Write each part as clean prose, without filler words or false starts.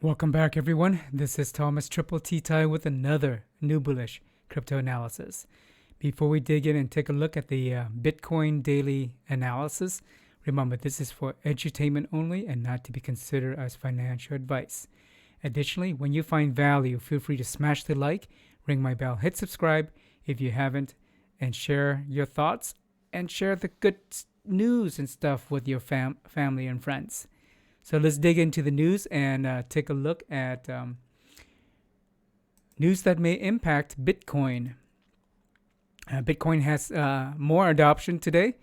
Welcome back, everyone. This is Thomas Triple T Ty with another new bullish crypto analysis. Before we dig in and take a look at the Bitcoin daily analysis, remember this is for edutainment only and not to be considered as financial advice. Additionally, when you find value, feel free to smash the like, ring my bell, hit subscribe if you haven't, and share your thoughts and share the good news and stuff with your family and friends. So let's dig into the news and take a look at news that may impact Bitcoin. Bitcoin has more adoption today.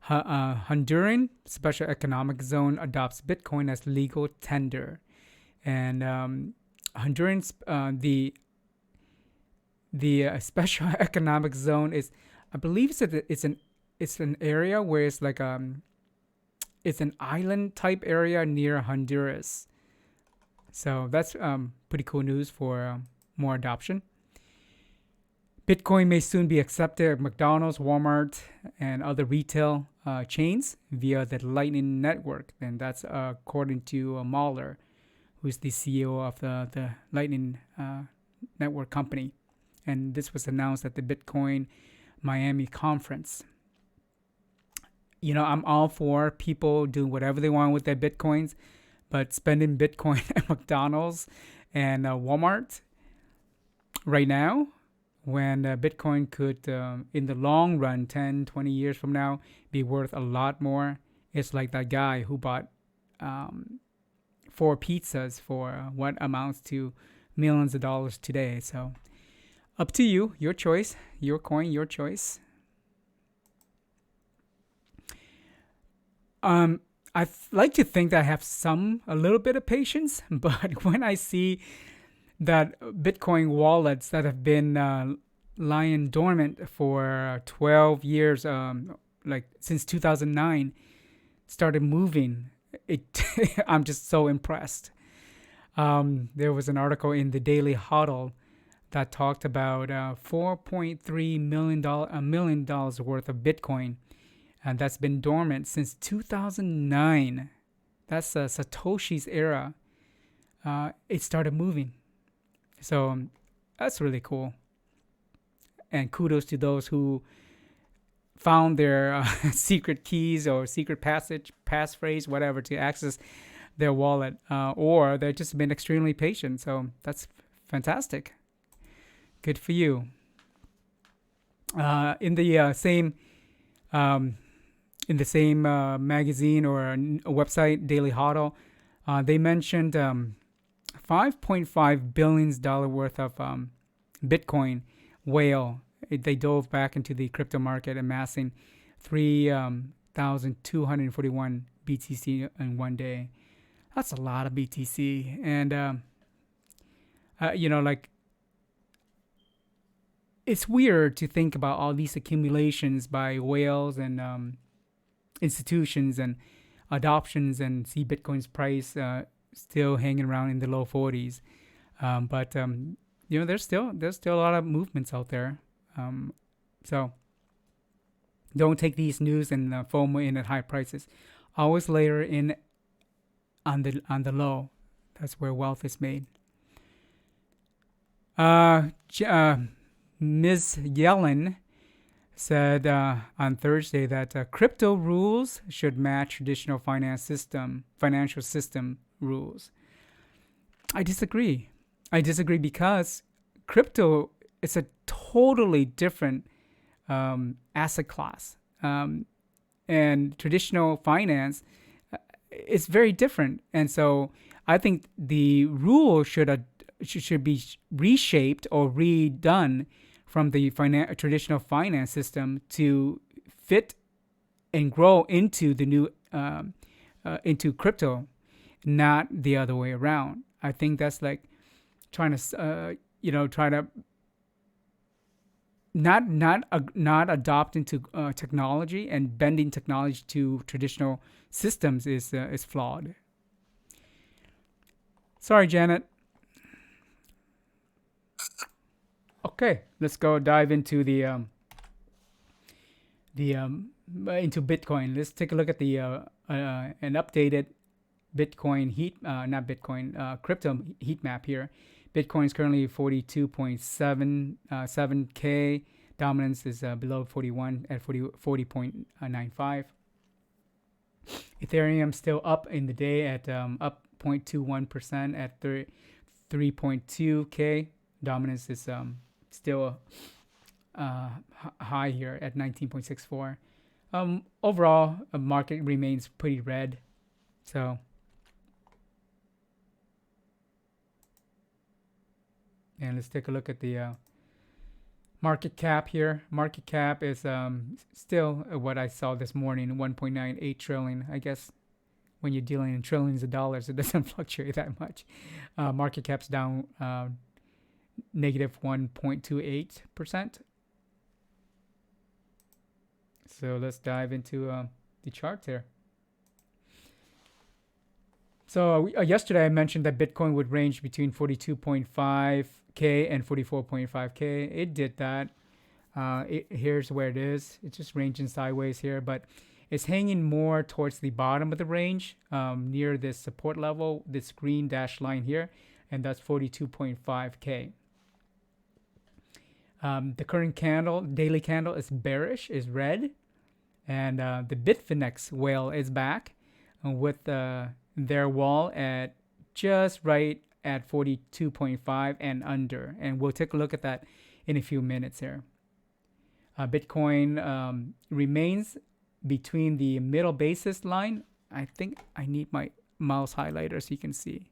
Honduran Special Economic Zone adopts Bitcoin as legal tender. And Honduran's the Special Economic Zone is, I believe it's an area where it's like it's an island type area near Honduras. So that's pretty cool news for more adoption. Bitcoin may soon be accepted at McDonald's, Walmart, and other retail chains via the Lightning Network. And that's according to Mahler, who's the CEO of the Lightning Network company. And this was announced at the Bitcoin Miami conference. You know, I'm all for people doing whatever they want with their Bitcoins, but spending Bitcoin at McDonald's and Walmart right now, when Bitcoin could, in the long run, 10, 20 years from now, be worth a lot more. It's like that guy who bought 4 pizzas for what amounts to millions of dollars today. So up to you, your choice, your coin, your choice. I like to think that I have a little bit of patience, but when I see that Bitcoin wallets that have been lying dormant for 12 years, like since 2009, started moving, I'm just so impressed. There was an article in the Daily Huddle that talked about $4.3 million worth of Bitcoin. And that's been dormant since 2009. That's Satoshi's era. It started moving. So that's really cool. And kudos to those who found their secret keys or secret passphrase, whatever, to access their wallet. Or they've just been extremely patient. So that's fantastic. Good for you. In the same magazine or a website, Daily Huddle, they mentioned $5.5 billion worth of Bitcoin whale. They dove back into the crypto market, amassing 3,241 BTC in one day. That's a lot of BTC. And, it's weird to think about all these accumulations by whales and institutions and adoptions, and see Bitcoin's price still hanging around in the low 40s. But there's still a lot of movements out there. So don't take these news and FOMO in at high prices. Always layer in on the low. That's where wealth is made. Ms. Yellen said on Thursday that crypto rules should match traditional financial system rules. I disagree. Because crypto is a totally different asset class, and traditional finance is very different. And so I think the rule should be reshaped or redone from the traditional finance system to fit and grow into the new into crypto, not the other way around. I think that's like trying to not adopt into technology, and bending technology to traditional systems is flawed. Sorry, Janet. Okay, let's go dive into into Bitcoin. Let's take a look at an updated Bitcoin not Bitcoin, crypto heat map here. Bitcoin is currently 42.77K. Dominance is below 41 at 40.95. Ethereum still up in the day at up 0.21% at 3.2K. Dominance is still high here at 19.64. Overall, the market remains pretty red. So, and let's take a look at the market cap here. Market cap is still what I saw this morning, 1.98 trillion. I guess when you're dealing in trillions of dollars, it doesn't fluctuate that much. Market cap's down negative 1.28%. So let's dive into the chart here. So yesterday I mentioned that Bitcoin would range between 42.5K and 44.5K. It did that. Here's where it is. It's just ranging sideways here, but it's hanging more towards the bottom of the range, near this support level, this green dashed line here, and that's 42.5K. The current candle, daily candle, is bearish, is red, and the Bitfinex whale is back with their wall at just right at 42.5 and under, and we'll take a look at that in a few minutes here. Bitcoin remains between the middle basis line. I think I need my mouse highlighter so you can see.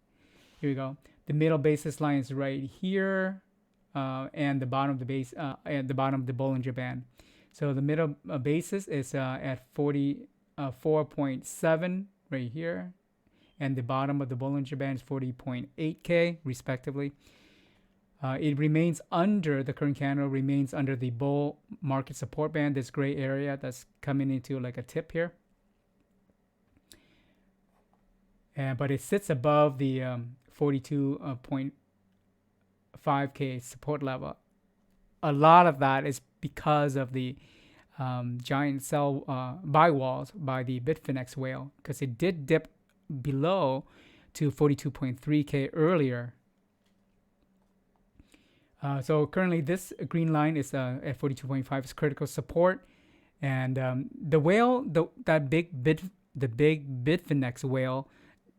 Here we go. The middle basis line is right here, and the bottom of the base at the bottom of the Bollinger Band. So the middle basis is at 44.7 right here, and the bottom of the Bollinger Band is 40.8K respectively. It remains under, the current candle remains under the bull market support band, this gray area that's coming into like a tip here. But it sits above the 42.5K support level. A lot of that is because of the giant sell buy walls by the Bitfinex whale, because it did dip below to 42.3K earlier. So currently this green line is at 42.5 is critical support, and the whale, the big Bitfinex whale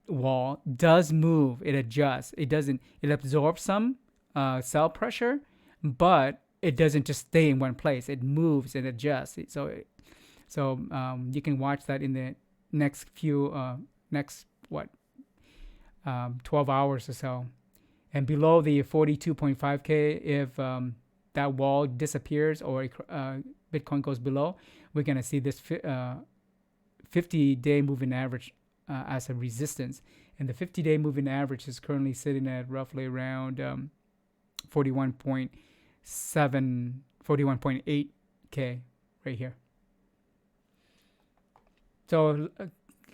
wall does move. It adjusts. It absorbs some sell pressure, but it doesn't just stay in one place. It moves and adjusts. So you can watch that in the next 12 hours or so. And below the 42.5K, if that wall disappears or Bitcoin goes below, we're going to see this 50-day moving average as a resistance. And the 50-day moving average is currently sitting at roughly around 41.8K right here. So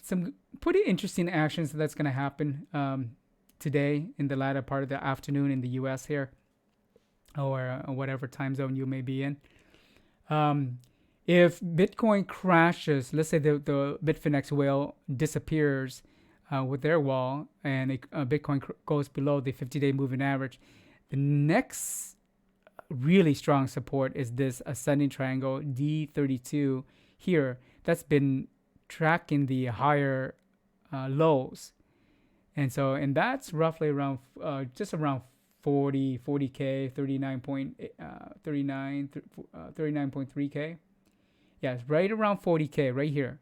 some pretty interesting actions that's going to happen today in the latter part of the afternoon in the US here, or whatever time zone you may be in. If Bitcoin crashes, let's say the Bitfinex whale disappears with their wall, and Bitcoin goes below the 50-day moving average, the next really strong support is this ascending triangle D32 here. That's been tracking the higher lows. And that's roughly around just around 40K, 39.3K. Yeah, it's right around 40K right here.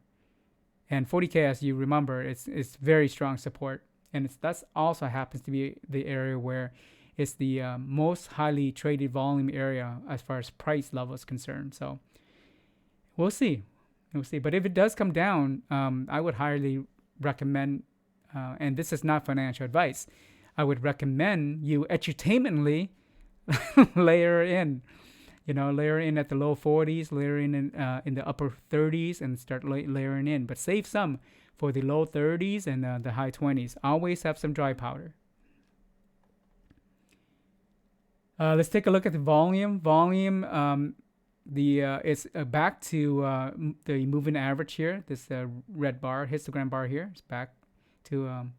And 40K, as you remember, it's very strong support. And that's also happens to be the area where it's the most highly traded volume area as far as price level is concerned. So we'll see. But if it does come down, I would highly recommend, and this is not financial advice, I would recommend you edutainmently layer in at the low 40s, layer in the upper 30s, and start layering in. But save some for the low 30s and the high 20s. Always have some dry powder. Let's take a look at the volume. It's back to the moving average here. This red bar, histogram bar here, is back to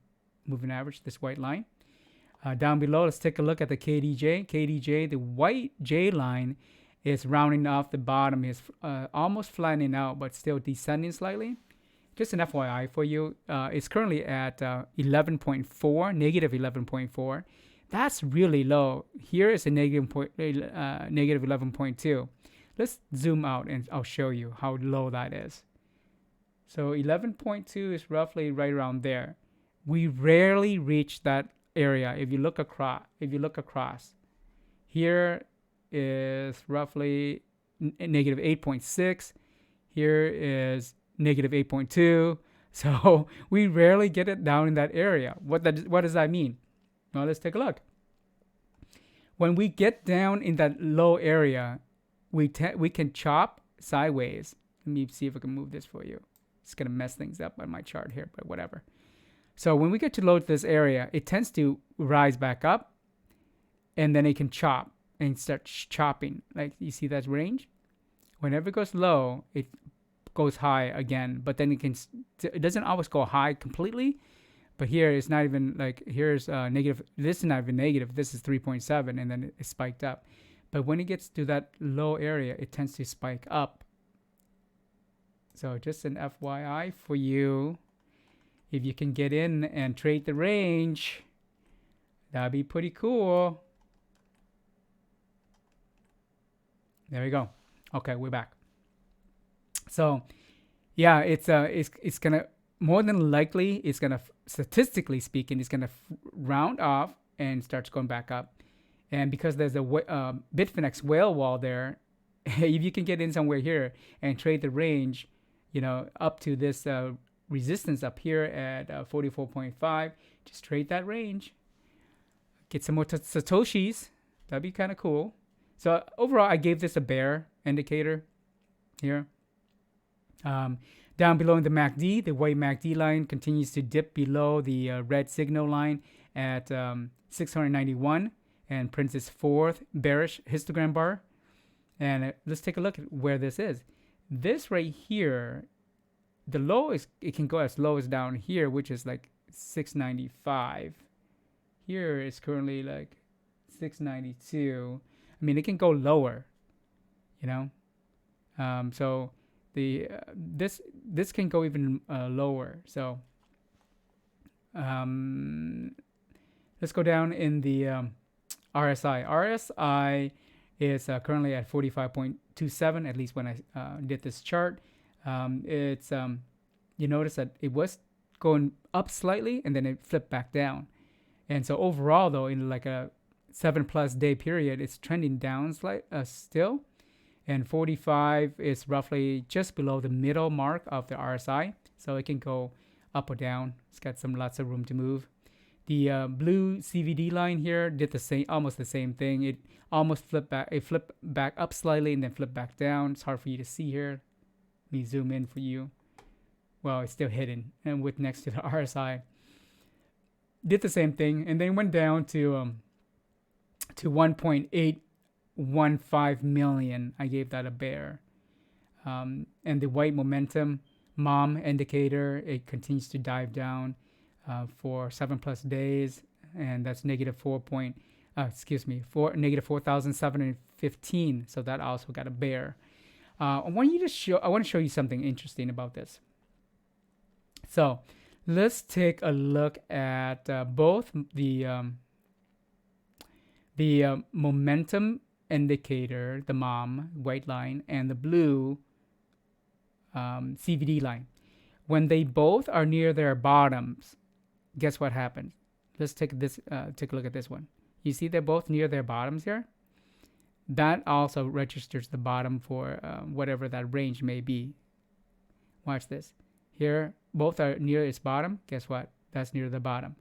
moving average, this white line. Down below, let's take a look at the KDJ. KDJ, the white J line is rounding off the bottom. Is almost flattening out, but still descending slightly. Just an FYI for you, it's currently at 11.4, negative 11.4. That's really low. Here is a negative 11.2. Let's zoom out and I'll show you how low that is. So 11.2 is roughly right around there. We rarely reach that area. If you look across, here is roughly negative 8.6. Here is negative 8.2. So we rarely get it down in that area. What does that mean? Well, let's take a look. When we get down in that low area, we can chop sideways. Let me see if I can move this for you. It's gonna mess things up on my chart here, but whatever. So when we get to low to this area, it tends to rise back up, and then it can chop and start chopping. Like you see that range? Whenever it goes low, it goes high again, but then it doesn't always go high completely. But here it's not even like, here's negative. This is not even negative. This is 3.7, and then it spiked up. But when it gets to that low area, it tends to spike up. So just an FYI for you. If you can get in and trade the range, that'd be pretty cool. There we go. Okay, we're back. So, yeah, it's gonna, more than likely, it's gonna, statistically speaking, it's gonna round off and starts going back up. And because there's a Bitfinex whale wall there, if you can get in somewhere here and trade the range, you know, up to this resistance up here at 44.5, just trade that range. Get some more satoshis. That'd be kind of cool. So overall, I gave this a bear indicator here. Down below in the MACD, the white MACD line continues to dip below the red signal line at 691 and prints its fourth bearish histogram bar. And let's take a look at where this is. This right here, the low is, it can go as low as down here, which is like 695. Here is currently like 692. I mean, it can go lower, you know. So the this can go even lower. So let's go down in the RSI. RSI is currently at 45.27, at least when I did this chart. It's you notice that it was going up slightly and then it flipped back down. And so overall, though, in like a 7+ day period, it's trending down still. And 45 is roughly just below the middle mark of the RSI. So it can go up or down. It's got lots of room to move. The blue CVD line here did the same, almost the same thing. It almost flipped back. It flipped back up slightly and then flipped back down. It's hard for you to see here. Let me zoom in for you. Well, it's still hidden and with next to the RSI. Did the same thing and then went down to 1.815 million. I gave that a bear. And the white momentum MOM indicator, it continues to dive down for 7+ days, and that's negative 4,715. So that also got a bear. I want to show you something interesting about this. So let's take a look at both the momentum indicator, the MOM white line, and the blue CVD line. When they both are near their bottoms, guess what happens? Let's take a look at this one. You see they're both near their bottoms here? That also registers the bottom for whatever that range may be. Watch this. Here, both are near its bottom. Guess what? That's near the bottom.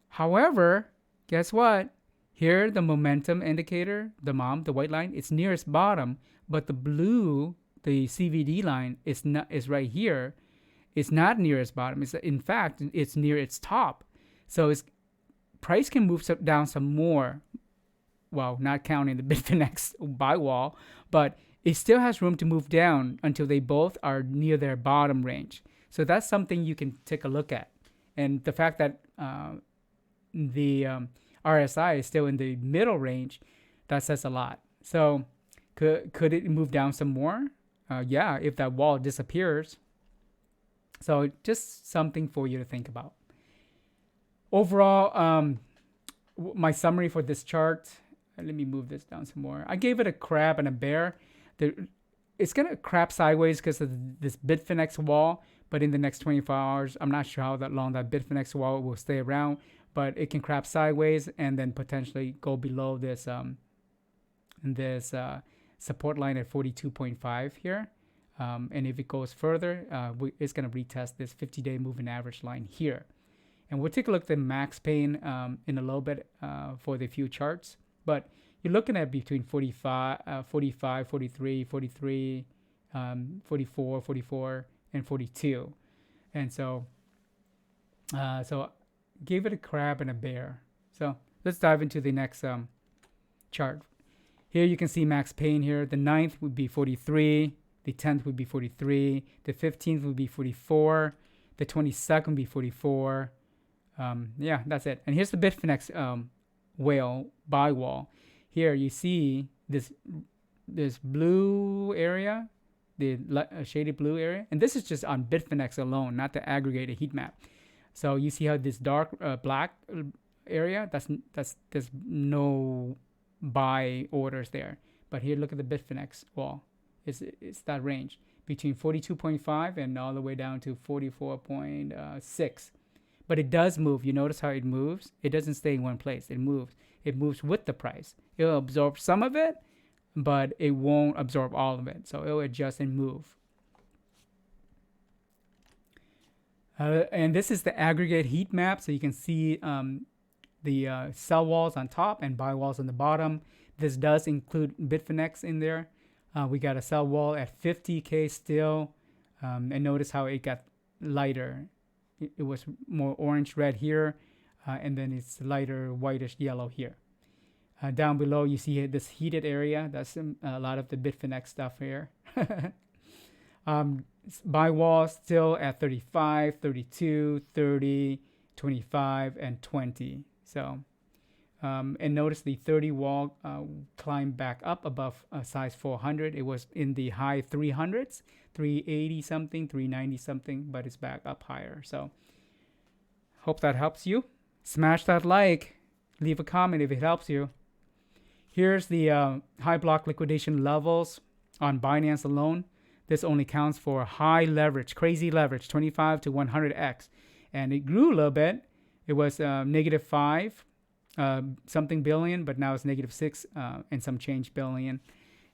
However, guess what? Here, the momentum indicator, the MOM, the white line, it's near its bottom, but the blue, the CVD line, is right here. It's not near its bottom. In fact, it's near its top. So price can move down some more. Well, not counting the Bitfinex buy wall, but it still has room to move down until they both are near their bottom range. So that's something you can take a look at. And the fact that the RSI is still in the middle range, that says a lot. So could it move down some more? Yeah, if that wall disappears. So just something for you to think about. Overall, my summary for this chart, let me move this down some more. I gave it a crab and a bear. It's going to crab sideways because of this Bitfinex wall, but in the next 24 hours, I'm not sure how that long that Bitfinex wall will stay around, but it can crab sideways and then potentially go below this support line at 42.5 here. And if it goes further, it's going to retest this 50-day moving average line here. And we'll take a look at the max pain in a little bit for the few charts. But you're looking at between 45, 43, 44, 44, and 42. And so gave it a crab and a bear. So let's dive into the next chart. Here you can see max pain here. The 9th would be 43. The 10th would be 43. The 15th would be 44. The 22nd would be 44. Yeah, that's it. And here's the Bitfinex whale buy wall. Here you see this blue area, the shaded blue area, and this is just on Bitfinex alone, not the aggregated heat map. So you see how this dark black area, that's there's no buy orders there. But here, look at the Bitfinex wall. It's that range between 42.5 and all the way down to 44.6. But it does move. You notice how it moves? It doesn't stay in one place. It moves. It moves with the price. It'll absorb some of it, but it won't absorb all of it. So it'll adjust and move. And this is the aggregate heat map. So you can see the sell walls on top and buy walls on the bottom. This does include Bitfinex in there. We got a sell wall at 50K still. And notice how it got lighter. It was more orange red here, and then it's lighter whitish yellow here. Down below you see this heated area. That's a lot of the Bitfinex stuff here. Buy wall still at 35, 32, 30, 25, and 20. So and notice the 30 wall climbed back up above size 400. It was in the high 300s, 380 something, 390 something, but it's back up higher. So hope that helps you. Smash that like, leave a comment if it helps you. Here's the high block liquidation levels on Binance alone. This only counts for high leverage, crazy leverage, 25 to 100x. And it grew a little bit. It was negative 5 something billion, but now it's negative 6 and some change billion.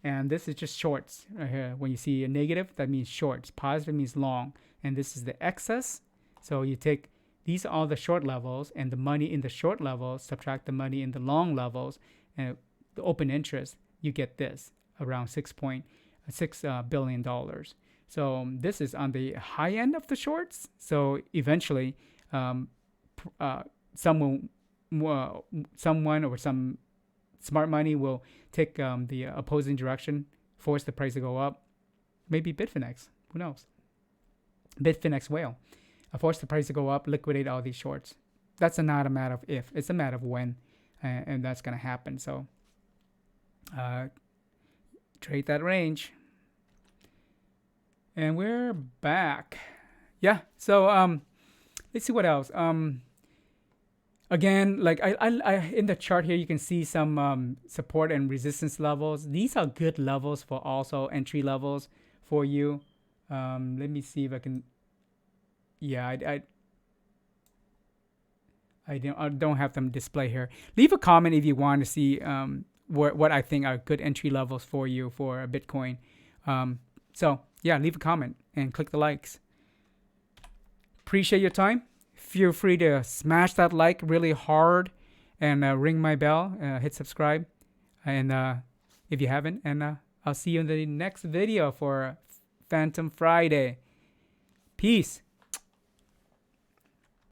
And this is just shorts right here. When you see a negative, that means shorts. Positive means long. And this is the excess. So you take these are all the short levels, and the money in the short levels, subtract the money in the long levels, and the open interest, you get this, around $6.6 billion. So this is on the high end of the shorts. So eventually, someone or some smart money will take the opposing direction, force the price to go up. Maybe Bitfinex, who knows? Bitfinex whale, force the price to go up, liquidate all these shorts. That's not a matter of if, it's a matter of when, and that's going to happen. So trade that range. And we're back. Yeah, so let's see what else. Again, like I in the chart here, you can see some support and resistance levels. These are good levels for also entry levels for you. Let me see if I can. Yeah, I don't have them display here. Leave a comment if you want to see what I think are good entry levels for you for Bitcoin. So yeah, leave a comment and click the likes. Appreciate your time. Feel free to smash that like really hard and ring my bell, hit subscribe, and if you haven't, and I'll see you in the next video for Phantom Friday. Peace.